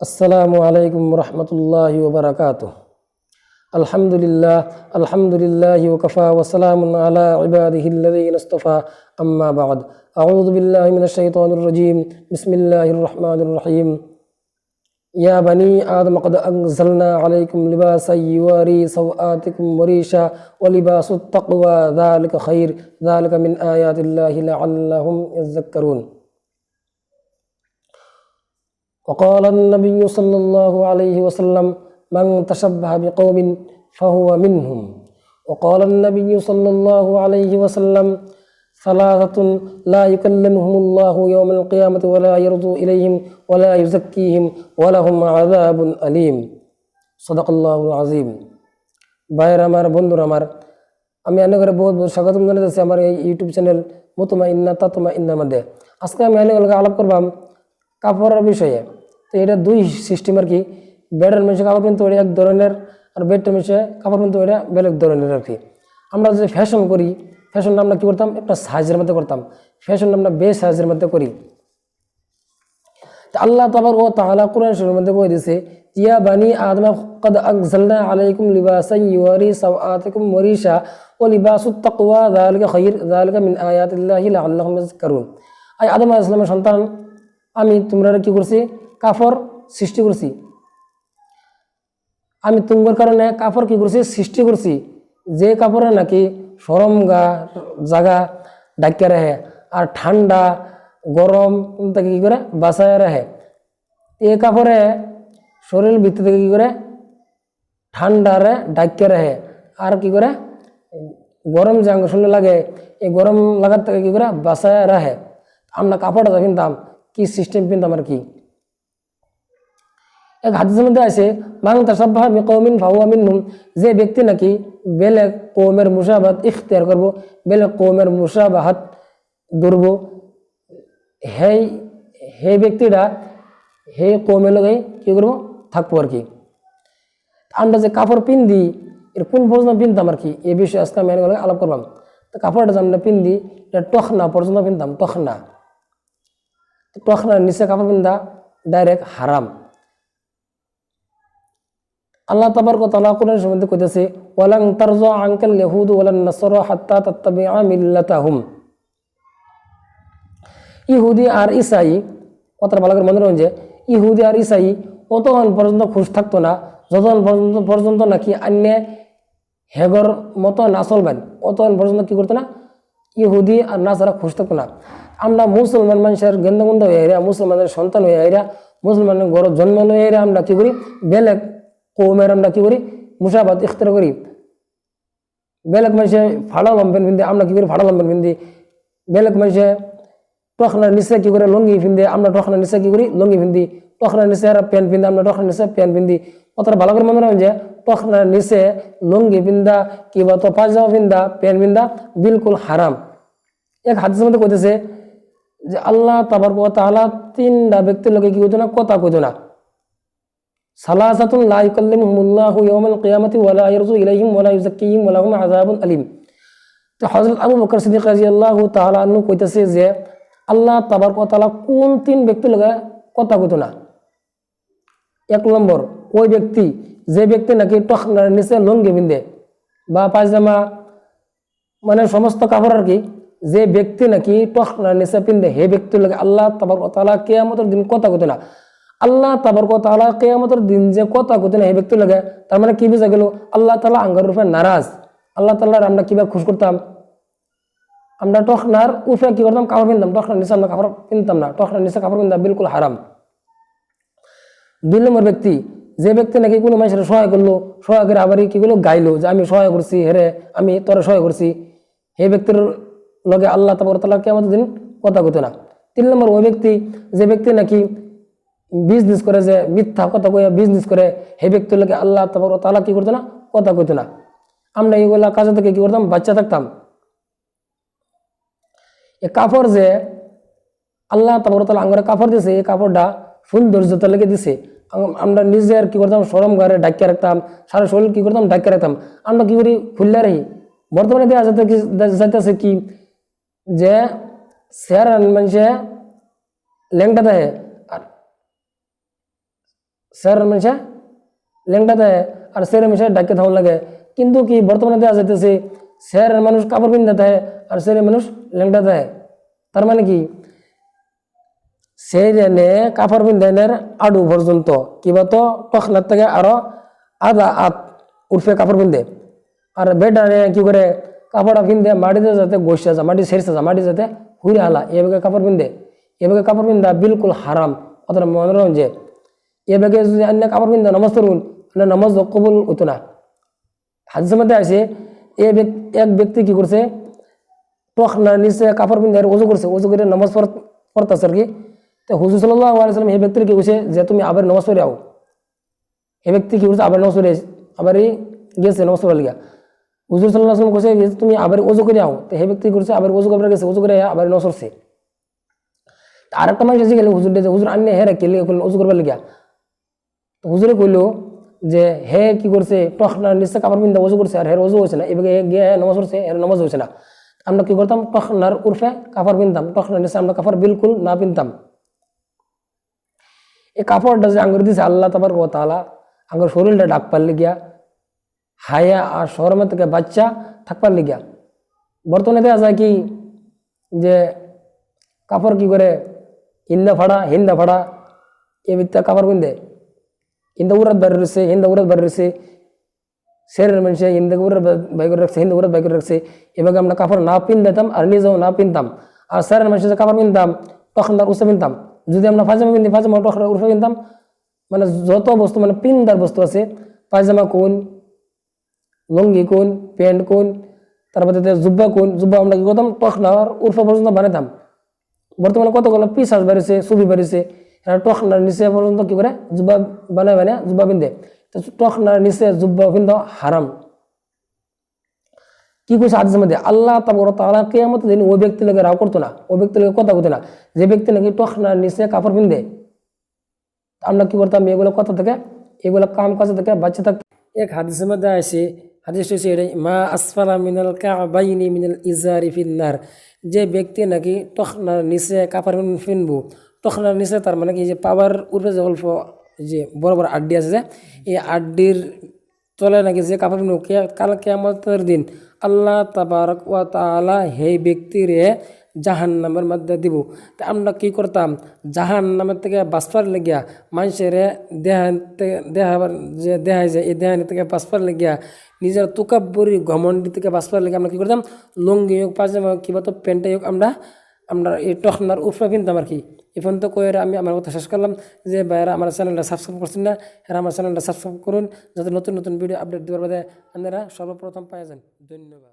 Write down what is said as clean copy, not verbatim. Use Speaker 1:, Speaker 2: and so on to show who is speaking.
Speaker 1: আসসালামু আলাইকুম রহমতুল্লাহি ওয়া বারাকাতুহু। আলহামদুলিল্লাহি ওয়া কাফা ওয়া সালামুন আলা ইবাদিহিল্লাযীনা ইসতাফা, আম্মা বা'দ। আউযু বিল্লাহি মিনাশ শাইতানির রাজীম। বিসমিল্লাহির রহমানির রহিম। ইয়া বানি আদম ক্বাদ আনজালনা আলাইকুম লিবাসান ইউয়ারি সাওআতিকুম ওয়া রিশা ওয়া লিবাসুত তাকওয়া যালিকা খায়র, যালিকা মিন আয়াতিল্লাহি লাআল্লাহুম ইয়াযাক্কারুন। وقال النبي صلى الله عليه وسلم من تشبه بقوم فهو منهم. وقال النبي صلى الله عليه وسلم ثلاثة لا يكلمهم الله يوم القيامة ولا يرضى إليهم ولا يزكيهم ولهم عذاب أليم. صدق الله العظيم. ভাইয়ের আমার, বন্ধুরা আমার, আমি অনেকের বহুত বহুত স্বাগতম জানাচ্ছি আমার এই ইউটিউব চ্যানেল মুতমাইন্না তাতমাইন্নার মধ্যে। আজকে আমি অনেক আলাপ করবাম কাপড়ের বিষয়ে। তো এটা দুই সিস্টেম আর কি। বেডের মেশে কাপড় পিনতে ওটা এক ধরনের, আর বেডের মেশে কাপড় পিনতে ওটা বেলেগ ধরনের আর কি। আমরা যে ফ্যাশন করি, ফ্যাশনটা আমরা কী করতাম, একটা সাইজের মধ্যে করতাম। ফ্যাশনটা আমরা বেশ সাইজের মধ্যে করি। আল্লাহ তাআলা কুরআন শরীফের মধ্যে বলে দিয়েছে, ইয়া বানি আদম ক্বাদ আনজালনা আলাইকুম লিবাসান ইউয়ারি সাওআতিকুম ওয়া রিশা ওয়া লিবাসুত তাকওয়া যালিকা খায়র, যালিকা মিন আয়াতিল্লাহি লাআল্লাহুম ইয়াযক্কারুন। আই আদম আলাইহিস সালামের সন্তান, আমি তোমরা কি করছি, কাপড় সৃষ্টি করছি। আমি তোমার কারণে কাপড় কি করছি, সৃষ্টি করছি, যে কাপড়ে নাকি সরম জায়গা ডাকিয়ে রাখে আর ঠান্ডা গরম তাকে কি করে বাঁচায় রাখে। এই কাপড়ে শরীর ভিতর থেকে কি করে ঠান্ডারে ডাকিয়ে রাখে আর কি করে গরম যে অঙ্গ শরীরে লাগে এই গরম লাগার থেকে কি করে বাঁচায় রাখে। আমরা কাপড়টা কিনতাম কি সিস্টেম কিনতাম আর কি। এক হাদিসের মধ্যে আছে, মান তাশাব্বাহা বিকওমিন ফাহুয়া মিনহুম, যে ব্যক্তি নাকি বেলেগ কওমের মুশাবাহাত ইখতিয়ার করব, বেলেগ কওমের মুশাবাহাত ধরব, হে ব্যক্তিটা হে কওমের লগে কি করব থাকবো আর কি। আমরা যে কাপড় পিন্দি এর কোন পর্যন্ত পিনতাম আর কি, এই বিষয়ে আজকে আমি আলাপ করলাম। তো কাপড়টা যে আমরা পিন্দি এটা টখনা পর্যন্ত পিনতাম। টখনার নিচে কাপড় পিন্দা ডাইরেক্ট হারাম। আল্লাহ তাবারক ওয়া তাআলা কুরআন শরীফে কইতেছে, ওয়ালান তারজা আনকাল ইয়াহুদ ওয়ালান নাসারা হাত্তা তাত্তাবিআ মিল্লাতাহুম। ইহুদি আর ঈসাই, কথাটা ভালো করে মনে রাখুন যে ইহুদি আর ঈসাই অতক্ষণ পর্যন্ত খুশ থাকতো না যতক্ষণ পর্যন্ত নাকি অন্য হেগর মতো না চলবেন, অতক্ষণ পর্যন্ত কি করতো না, ইহুদি আর নাসারা খুশ থাকতো না। আমরা মুসলমান মানুষের গেন্দাগুন্দ হয়ে আইরা, মুসলমানের সন্তান হয়ে আইরা, মুসলমানের ঘর জন্ম হয়ে আইরা আমরা কি করি, বেলেগ কওমের আমরা কি করি মুশাবাহাত ইখতিয়ার করি। বেলেগ মানুষে ফাড়া লম্বেন পিন্ধে, আমরা কি করি ফাড়া লম্বেন পিন্ধি। বেলেগ মানুষে টখনার নিচে কি করে লঙ্গি পিন্ধে, আমরা টখনার নিচে কি করি লঙ্গি পিন্ধি। টখনার নিচে প্যান্ট পিন্ধে, আমরা টখনার নিচে প্যান্ট পিন্ধি। অতটা ভালো করে মনে রাখেন যে টখনার নিচে লঙ্গি পিন্ধা কিংবা তো পায়জামা পিন্ধা প্যান্ট পিন্ধা বিলকুল হারাম। এক হাদিসের মধ্যে কইতেছে যে আল্লাহ তাবারক ওয়া তাআলা তিনটা ব্যক্তির লোকে কি কইতো না, কথা কইতো না। সালাসাতুন লা ইউকাল্লিমুহুমুল্লাহু ইয়াওমাল কিয়ামাতি ওয়া লা ইয়ারজু ইলাইহিম ওয়া লা ইউযাক্কিহিম ওয়া লাহুম আযাবুন আলীম। তো হযরত আবু বকর সিদ্দিক রাদিয়াল্লাহু তাআলা আনহু কইতেছে যে আল্লাহ তাবারক ওয়া তাআলা কোন তিন ব্যক্তির লগে কথা কইতো না। এক নম্বর ওই ব্যক্তি যে ব্যক্তি নাকি টখনার নিচে লুঙ্গি পিন্ধে বা পায়জামা, মানে সমস্ত কাপড় আর কি, যে ব্যক্তি নাকি টখনার নিচে পিন্ধে হে ব্যক্তির লগে আল্লাহ তাবারক ওয়া তাআলা কিয়ামতের দিন কথা কইতো না। আল্লাহ তাবারক ওয়া তাআলা কিয়ামতের দিন যে কথা কইতো না হে ব্যক্তির লগে, তার মানে কি বুঝা গেল, আল্লাহ তাআলা আঙ্গার রূপে নারাজ। আল্লাহ তাআলার আমরা কিভাবে খুশ করতাম, আমরা টখনার উপরে কি করতাম কাপড় পিনতাম, টখনার নিচে আমরা কাপড় পিনতাম না। টখনার নিচে কাপড় পিনতাম বিলকুল হারাম। দুই নম্বর ব্যক্তি যে ব্যক্তি নাকি কোনো মানুষের সহায় করলো, সহায় করে আবার কি করলো গাইলো যে আমি সহায় করছি, হেরে আমি তোরে সহায় করছি, হে ব্যক্তির লগে আল্লাহ তাবারক ওয়া তাআলা কিয়ামতের দিন কথা কইতো না। তিন নম্বর ওই ব্যক্তি যে ব্যক্তি নাকি বিজনেস করে, যে মিথ্যা কথা কইয়া বিজনেস করে, হে ব্যক্তির লগে আল্লাহ তাবারক ওয়া তাআলা কি করতো না, কথা কইতো না। আমরা এইগুলা কাজে থেকে কি করতাম, বাচ্চা থাকতাম। এই কাপড় যে আল্লাহ তাবারক ওয়া তাআলা আঙ্গরে কাপড় দিয়েছে, এই কাপড়টা সৌন্দর্যতা লেগে দিছে। আমরা নিজের কি করতাম সরম ঘরে ডাকিয়ে রাখতাম, সারা শরীর কি করতাম ডাকিয়ে রাখতাম। আমরা কি করি খুললে রাখি। বর্তমানে দেখা যাইতেছে কি যে চেহারা মানুষে ল্যাংটা দেয় আর শেয়ারের মানুষে ল্যাংটা দেয় আর শেয়ারের মানুষে ডাকে থাকুন লাগে। কিন্তু কি বর্তমানে দেওয়া যাইতেছে শেয়ারের মানুষ কাপড় পিনতে দেয় আর শেয়ারের মানুষ ল্যাংটা দেয়। তার মানে কি সেই রেনে কাপড় পিন্ধানের আডু পর্যন্ত কিবা তো টখনার থেকে আরো আধা আত উর্ফে কাপড় পিন্ধে। আর বেডানে কি করে কাপড়টা পিন্ধে মাটিতে যাতে গোসা যা মাটি সেরছে যা মাটি যাতে হুইরে হালা এভাবে কাপড় পিন্ধে। এভাবে কাপড় পিন্ধা বিলকুল হারাম। অতটা মনে রাখুন যে এভাবে যদি অন্য কাপড় পিন্ধা নামাজ পড়ুন নামাজ কবুল হইতো না। হাদিসের মধ্যে আছে এক ব্যক্তি কি করছে টখনার নিচে কাপড় পিন্ধে ওযু করছে, ওযু করে নামাজ পড়তেছে আর কি। তো হুজুর সাল্লাল্লাহু আলাইহি ওয়াসাল্লাম এই ব্যক্তির কি কইছে যে তুমি আবার নামাজ পড়ে আও। এই ব্যক্তি কি করছে আবার নামাজ পড়ে আবারই গেছে নামাজ পড়ার লিগা। হুজুর সাল্লাল্লাহু আলাইহি ওয়াসাল্লাম কইছে তুমি আবার ওযু করে আও। তো এই ব্যক্তি করছে আবার ওযু করে গেছে, ওযু করে আবার নামাজ পড়ছে। আরেকটা মানুষ এসে গেল হুজুর যে হুজুর আন্নে হেরে কে লিগা ওযু করবার লিগা। তো হুজুরে কইলো যে হে কি করছে টখনার নিচে কাপড় পিন্ধা ওযু করছে আর হের ওযু হইছে না, এভাবে গিয়ে নামাজ পড়ছে এর নামাজ হইছে না। আমরা কি করতাম টখনার উর্ফে কাপড় পিনতাম, টখনার নিচে আমরা কাপড় বিলকুল না পিনতাম। এই কাপড়টা যে আঙ্গুর দিছে আল্লাহ তাবারক ওয়া তাআলা আঙ্গুর শরীরটা ডাক পারলে গিয়া হায়া আর শরমের থেকে বাচ্চা থাকবার লিগিয়া। বর্তমানে দেখা যায় কি যে কাপড় কি করে হিন্দা ফাড়া এ ভিত্তা কাপড় পিন্ধে হিন্দা উড়াত বাড়ি রয়েছে, হিন্দা উড়াত বাড়ি রয়েছে, শেরের মানুষে হিন্দা উড়াত বাই করে রাখছে, হিন্দা উড়াত বাই করে রাখছে। এভাবে আমরা কাপড় না পিনতাম আর নিজেও না পিনতাম। আর শেরের মানুষের যে কাপড় পিনতাম তখন তার উৎসে পিনতাম। যদি আমরা পায়জামা পিনতাম পায়জামা টখনার উর্ফে পিনতাম। মানে যত বস্তু মানে পিনদার বস্তু আছে পায়জামা কোন, লুঙ্গি কোন, প্যান্ট কোন, তারপরে জুব্বা কোন, জুব্বা আমরা কি করতাম টখনার উর্ফে পর্যন্ত বানাতাম। বর্তমানে কতগুলো পিসাজ বাড়িছে, ছবি বাড়িছে, টখনার নিচে পর্যন্ত কি করে জুব্বা বানায় জুব্বা পিন্ধে। তো টখনার নিচে জুব্বা পিন্ধা হারাম। কি কইছে হাদিসের মধ্যে আল্লাহ তাবারক তাআলা কিয়ামতের দিন ওই ব্যক্তি লোকে রাও করতো না, ওই ব্যক্তি লোকে কথা কইতো না যে ব্যক্তি নাকি টখনার নিচে কাপড় পিন্ধে। আমরা কি করতাম এগুলো কথা থেকে এগুলো কাম কাজ থেকে বাঁচে থাকতাম। এক হাদিসের মধ্যে আছে হাদিস হচ্ছে এটাই মা আসফালা মিনাল কাবাইনি মিনাল ইজারি ফিন্নার। যে ব্যক্তি নাকি টখনার নিচে কাপড় পিনবো, টখনার নিচে তার মানে কি যে পাওয়ার উপরে যে অল্প যে বড় বড় আড্ডি আছে যে এই আড্ডির তলে নাকি যে কাপড় পিনবো কাল কিয়ামতের দিন আল্লাহ তাবারক ওয়া তাআলা সেই ব্যক্তিরে জাহান্নামের মধ্যে দিব। তা আমরা কি করতাম জাহান্নামের থেকে বাঁচবার লেগিয়া মানুষের দেহাবার যে দেহায় যায় এই দেহানি থেকে বাঁচবার লেগিয়া নিজের তুকাব্বরি ঘমন্ডি থেকে বাঁচবার লেগে আমরা কি করতাম লুঙ্গি হোক পায়জামা হোক কিংবা তো প্যান্টে হোক আমরা এই টখনার উপরে পিনতাম আর কি। এই পর্যন্ত কয়ে আমি আমার কথা শেষ করলাম যে ভাইয়েরা আমার চ্যানেলটা সাবস্ক্রাইব করছেন না এরা আমার চ্যানেলটা সাবস্ক্রাইব করুন যাতে নতুন নতুন ভিডিও আপডেট দেওয়ার বাদে আপনারা সর্বপ্রথম পাওয়া যান। ধন্যবাদ।